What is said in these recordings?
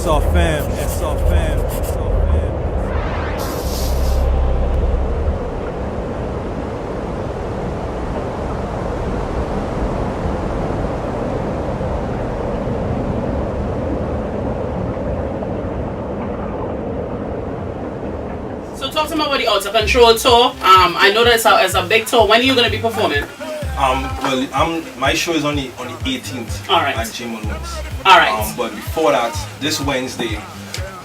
SR fam, SR fam, SR fam. So talk to me about the Outta Control tour. I know that it's a big tour. When are you going to be performing? Well, my show is on the 18th. All right. At Jim Owens. All right. But before that, this Wednesday,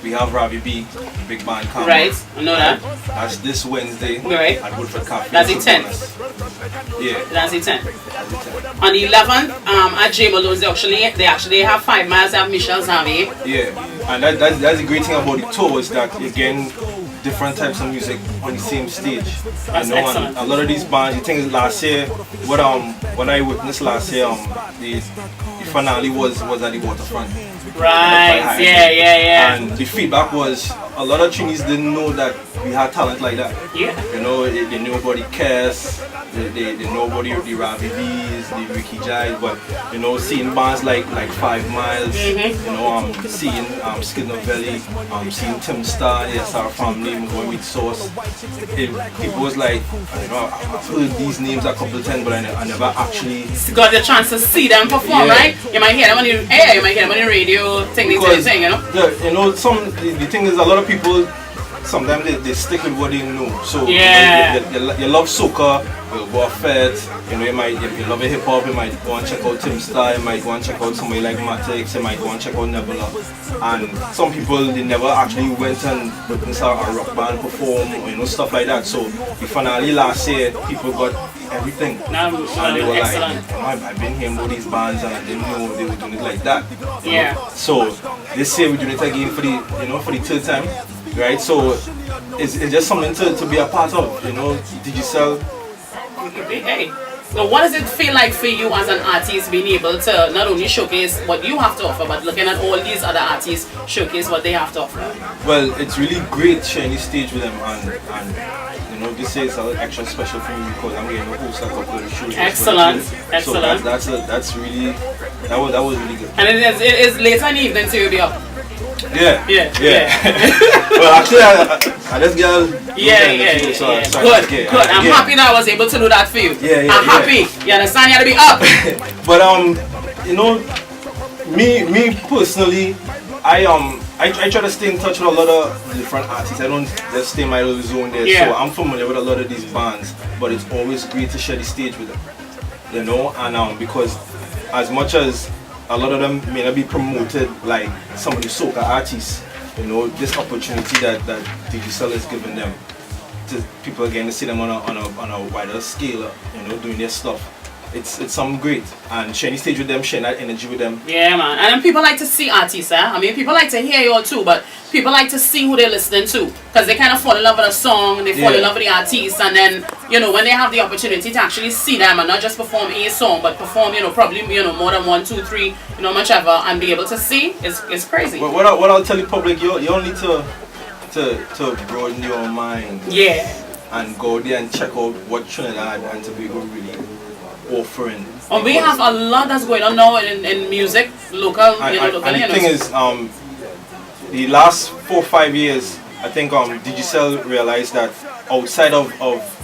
we have Ravi B, Big Band Camera. Right, I know that. That's this Wednesday. Right. At Woodford Cafe. That's the 10th. Yeah. That's the 10th. On the 11th, at J Malone's, they actually have 5 miles. They have Michelle Xavier. Yeah, and that's the great thing about the tour is that again, different types of music on the same stage. That's excellent. And a lot of these bands, you think last year, what I witnessed last year, the finale was at the waterfront. Right. Yeah. And the feedback was a lot of Trinis didn't know that we had talent like that. Yeah. You know, they knew about the Cass, they know about the Ravi B's, the Ricky Jais, but you know, seeing bands like 5 Miles, you know, seeing Skid Novelli, seeing Tim Starr, the SR family, going with Source, people was like, you know, I've heard these names a couple of times, but I never actually got the chance to see them perform, right? You might hear them on the air, you might hear them on the radio, thing, you know. You know, the thing is, a lot of people sometimes they stick with what they know. So you love soca, you'll go off it. You know, if you love hip hop, you might go and check out Tim Starr, you might go and check out somebody like Matix, you might go and check out Nebula. And some people, they never actually went and witnessed a rock band perform, or, you know, stuff like that. So the finale last year, people got everything. And they were like, I've been hearing about these bands and I didn't know they were doing it like that. Yeah. So this year we're doing it again for the 3rd time. Right, so it's just something to be a part of, you know. Digicel. Hey, so what does it feel like for you as an artist being able to not only showcase what you have to offer, but looking at all these other artists showcase what they have to offer? Well, it's really great sharing the stage with them, and you know, this year is an extra special for me because I'm getting to host a couple of the shows. Excellent. So that's really that was really good. And it is later in the evening, so you'll be up. Yeah. Well, actually, I just get Good. I'm happy that I was able to do that for you. I'm happy. You understand? You had to be up. But you know, me personally, I try to stay in touch with a lot of different artists. I don't just stay in my little zone there. So I'm familiar with a lot of these bands, but it's always great to share the stage with them. You know, and because as much as a lot of them may not be promoted like some of the soca artists, you know, this opportunity that Digicel is giving them, to people again to see them on a wider scale, you know, doing their stuff. It's something great, and sharing the stage with them, sharing that energy with them. Yeah, man. And then people like to see artists, I mean, people like to hear you all too, but people like to see who they're listening to, because they kind of fall in love with a song, they fall in love with the artist, and then, you know, when they have the opportunity to actually see them and not just perform a song, but perform, you know, probably, you know, more than 1, 2, 3, you know, whichever, and be able to see, it's crazy. Well, what I'll tell the public, you all need to broaden your mind. Yeah. And go there and check out what Trinidad and Tobago really offering. And we have a lot that's going on now in music, local, and the thing is, the last 4 or 5 years, I think Digicel realized that outside of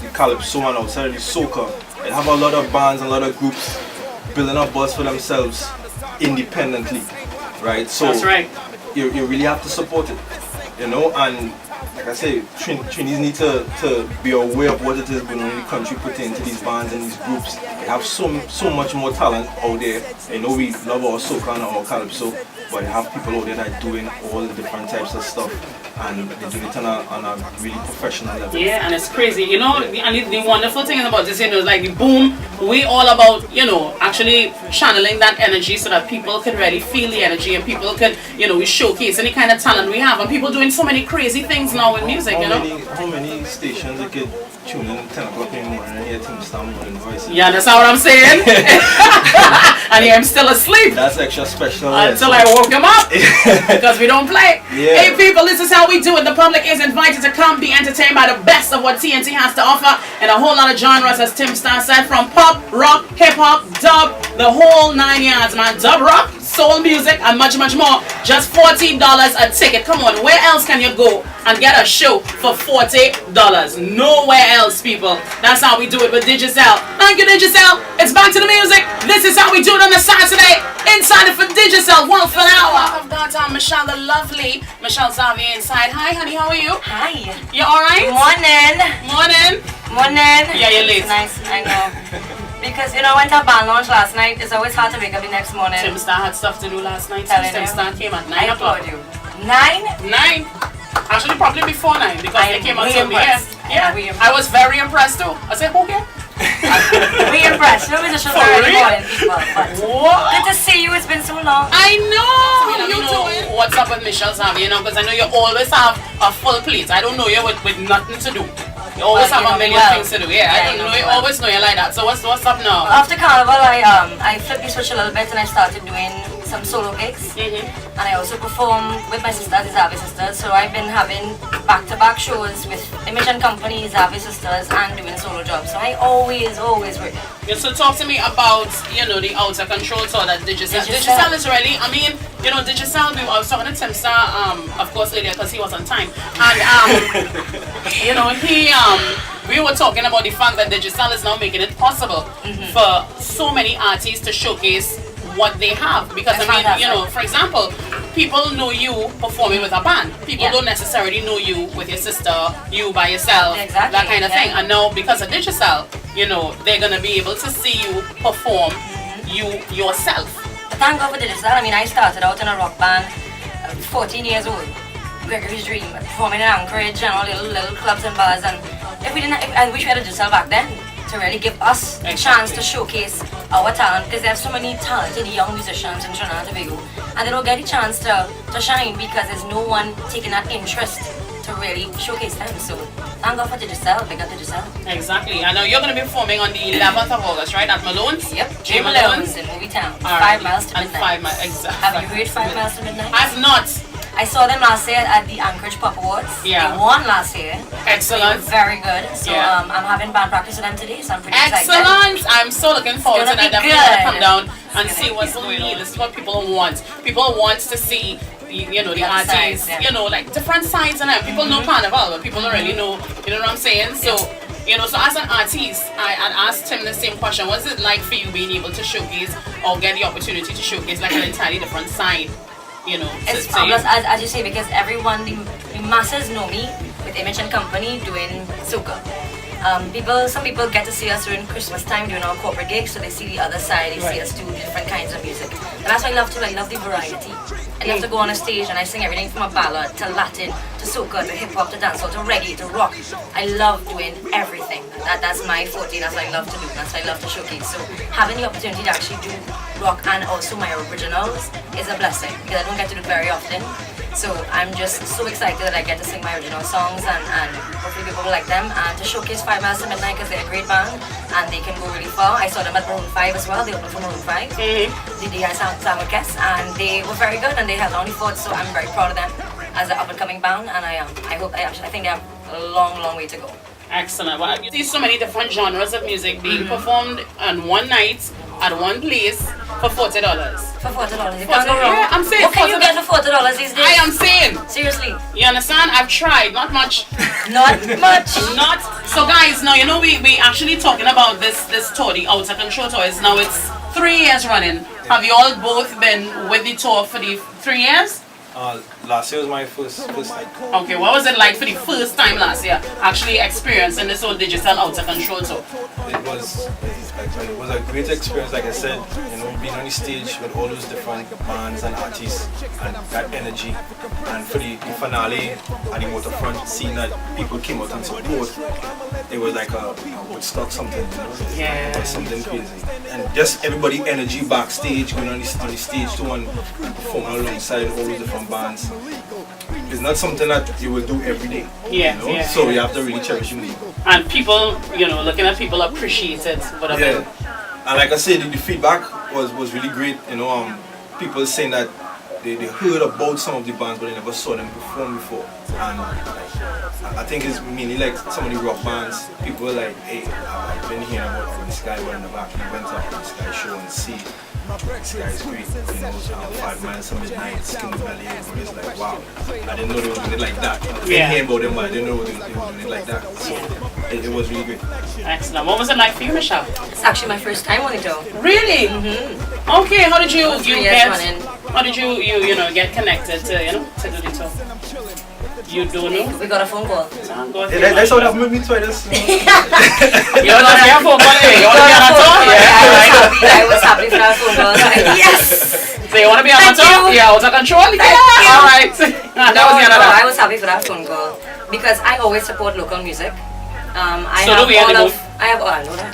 the calypso and outside of the soca, they have a lot of bands and a lot of groups building up buzz for themselves independently, right? So that's right. You really have to support it, you know. And like I say, Trinis need to be aware of what it is going on in the country pertaining to these bands and these groups. They have so much more talent out there. I know we love our soca and our calypso, but they have people out there that are doing all the different types of stuff, and they do it on a really professional level. Yeah, and it's crazy, you know. And the wonderful thing about this, you know, is like the Boom, we all about, you know, actually channeling that energy so that people can really feel the energy, and people can, you know, we showcase any kind of talent we have, and people doing so many crazy things now in music, you know. How many stations you could tune in 10 o'clock in the morning and hear Tim Starr morning voices? Yeah, that's what I'm saying. And I'm still asleep. That's extra special. Until I woke him up. Because we don't play. Yeah. Hey people, this is how we do it. The public is invited to come be entertained by the best of what TNT has to offer, and a whole lot of genres, as Tim Starr said, from pop, rock, hip hop, dub, the whole 9 yards, man. Dub rock, soul music, and much, much more. Just $40 a ticket. Come on, where else can you go and get a show for $40? Nowhere else, people. That's how we do it with Digicel. Thank you, Digicel. It's back to the music. This is how we do it on a Saturday. Inside it for Digicel, 1 for an hour. I've got Michelle, the lovely Michelle Xavier inside. Hi, honey, how are you? Hi. You alright? Morning. Morning. Yeah, you're late. It's nice, I know. Because, I went to a band launch last night. It's always hard to wake up the next morning. Tim Starr had stuff to do last night. Telling Starr came at 9 o'clock. I told you. 9? 9. Actually, probably before 9 because they came out to me. Yeah. I was very impressed too. I said, okay. We impressed. No musicians For are real? really important people. But What? good to see you. It's been so long. I know. You know what's up with Michelle Xavier, because I know you always have a full plate. I don't know you with nothing to do. You always have a million things to do. Yeah, I don't know. You always know you like that. So what's up now? After Carnival, I flipped the switch a little bit and I started doing some solo gigs. And I also perform with my sisters, the Xavier sisters. So I've been having back-to-back shows with Image & Company, Xavier sisters, and doing solo jobs. So I always work. Yeah, so talk to me about, the Outta Control tour that Digicel. Digicel is really, Digicel, I was talking to Tim Starr, of course, earlier because he was on time. And, we were talking about the fact that Digicel is now making it possible for so many artists to showcase what they have. Because, for example, people know you performing with a band. People don't necessarily know you with your sister, you by yourself, that kind of thing. And now, because of Digicel, they're going to be able to see you perform you yourself. Thank God for Digicel. I started out in a rock band, 14 years old. Gregory's Dream, performing in Anchorage and all little clubs and bars. And I wish we had a Digicel back then to really give us a chance to showcase our talent, because there's so many talented young musicians in Trinidad and Tobago, and they don't get a chance to shine because there's no one taking that interest to really showcase them. So thank God for Digicel, big up Digicel. Exactly. I know you're going to be performing on the 11th of August, right? At Malone's? Yep, J. Malone's in Movie Town. 5 miles to midnight. 5 miles, exactly. Have you heard 5 miles to midnight? I've not. I saw them last year at the Anchorage Pop Awards. Yeah. They won last year. Excellent. Very good. So I'm having band practice with them today, so I'm pretty excited. Excellent. I'm so looking forward to that. Definitely want to come down and see what's going on. This is what people want. People want to see the artists, like different sides and that. People know Carnival, but people don't really know, what I'm saying? So, so as an artist, I asked him the same question. What's it like for you being able to showcase or get the opportunity to showcase like an entirely different side? It's fabulous, as you say, because everyone, the masses know me with Image & Company doing soca. Some people get to see us during Christmas time doing our corporate gigs, so they see the other side, they see us do different kinds of music. And that's what I love too. I love the variety. I love to go on a stage and I sing everything from a ballad to Latin to soca to hip hop to dancehall to reggae to rock. I love doing everything. That's my forte. That's what I love to do. That's what I love to showcase. So having the opportunity to actually do rock and also my originals is a blessing, because I don't get to do it very often. So I'm just so excited that I get to sing my original songs and hopefully people will like them, and to showcase 5 Miles to Midnight, because they're a great band and they can go really far. I saw them at Maroon 5 as well. They opened for Maroon 5. They had some guests and they were very good and they held only fought, so I'm very proud of them as an up-and-coming band, and I think they have a long way to go. Excellent. Well, you see so many different genres of music being performed on one night at one place for $40. For $40, you can't go wrong. Yeah, I'm saying. What can you get for $40 these days? I am saying. Seriously. You understand? I've tried. Not much. Not much. Not. So guys, now we actually talking about this tour, the Outta Control tour. Now it's 3 years running. Have you all both been with the tour for the 3 years? Last year was my first time. Okay, what was it like for the first time last year, actually experiencing this whole Digicel Outta Control tour? It was a great experience, like I said, being on the stage with all those different bands and artists and that energy, and for the finale at the waterfront, seeing that people came out and support, it was like a Woodstock something, Yeah. It was something crazy. And just everybody energy backstage, going on the stage to and performing alongside all those different bands. It's not something that you will do every day. So you have to really cherish it. And people, looking at people appreciate it. And like I said, the feedback was really great. People saying that they heard about some of the bands but they never saw them perform before. And I think it's mainly like some of the rock bands, people were like, hey, I've been hearing about this guy in the back, he went up to this guy's show and see. This guy is great, you know, 5 miles from midnight, skin the belly, and it's like, wow, I didn't know they were doing it like that. I've been hearing about them, but I didn't know they were doing it like that. So it was really great. Excellent. What was it like for you, Michelle? It's actually my first time on it though. Really? Okay, how did you get connected to to do the tour? You don't know? We got a phone call. That's how that happened with me twice. You want to get a phone call? You want to be on a tour? I was happy for that phone call. Yes! So you want to be on a tour? Yeah, out of control? Yeah. Alright. I was happy for that phone call because I always support local music. I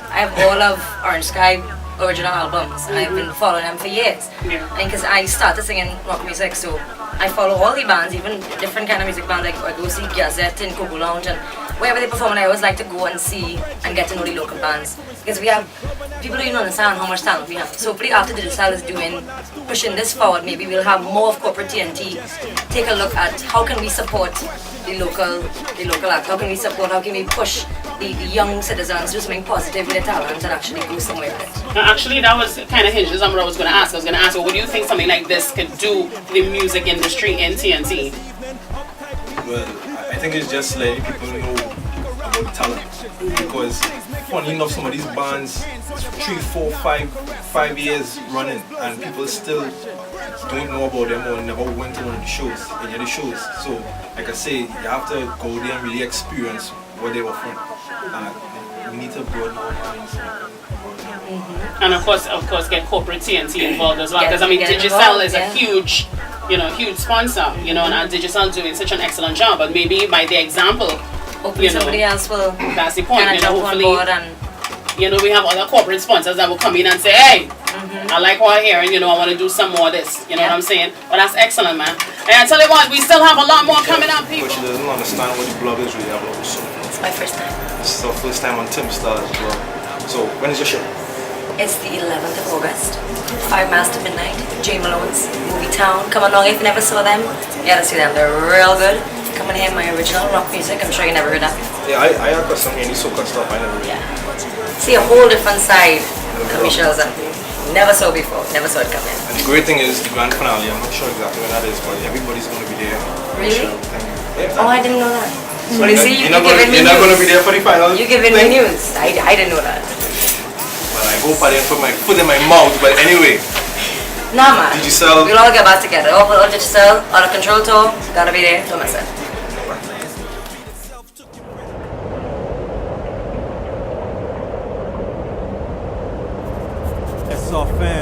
have all of Orange Sky original albums. I've been following them for years. Because I started singing rock music, so I follow all the bands, even different kind of music bands. Like I go see Gazette in Coco Lounge, and wherever they perform, I always like to go and see and get to know the local bands. Because we have people who don't understand how much talent we have. So hopefully after Digicel is pushing this forward, maybe we'll have more of corporate TNT take a look at how can we support the local act, how can we push the young citizens do something positive with their talent and actually go somewhere with it. Now, actually, that was kind of hinges on what I was going to ask. I was going to ask, what do you think something like this could do to the music industry in TNT? Well, I think it's just letting people know about talent. Because funny enough, some of these bands, 3, 4, 5 years running, and people still don't know about them or never went to one of the shows, any of the shows. So, like I say, you have to go there and really experience where they were from. We need to broaden our minds. And of course, get corporate TNT involved as well. Because I mean, Digicel is a huge sponsor, and Digicel doing such an excellent job. But maybe by the example, somebody else will. That's the point. Hopefully, and we have other corporate sponsors that will come in and say, hey, I like what I'm hearing. I want to do some more of this. You know what I'm saying? But that's excellent, man. And I tell you what, we still have a lot more coming up, people. But she doesn't understand what the blog is really about. So it's my first time. This is our first time on Starr's blog. So when is your show? It's the 11th of August, 5 miles to midnight, J Malone's Movie Town. Come along if you never saw them. You gotta see them, they're real good. Come and hear my original rock music. I'm sure you never heard that before. Yeah, I heard some any soca stuff, I never heard. See a whole different side of Michelle's and never saw before, never saw it coming. And the great thing is the grand finale, I'm not sure exactly when that is, but everybody's going to be there. Really? Yeah. Oh, I didn't know that. So you see, you're not going to be there for the final. You're giving me news. I didn't know that. Well, I hope I didn't put my foot in my mouth, but anyway. Nah, man. Digicel. We'll all get back together. All Digicel, Out of Control tour, gotta be there. Don't miss it. That's all fam.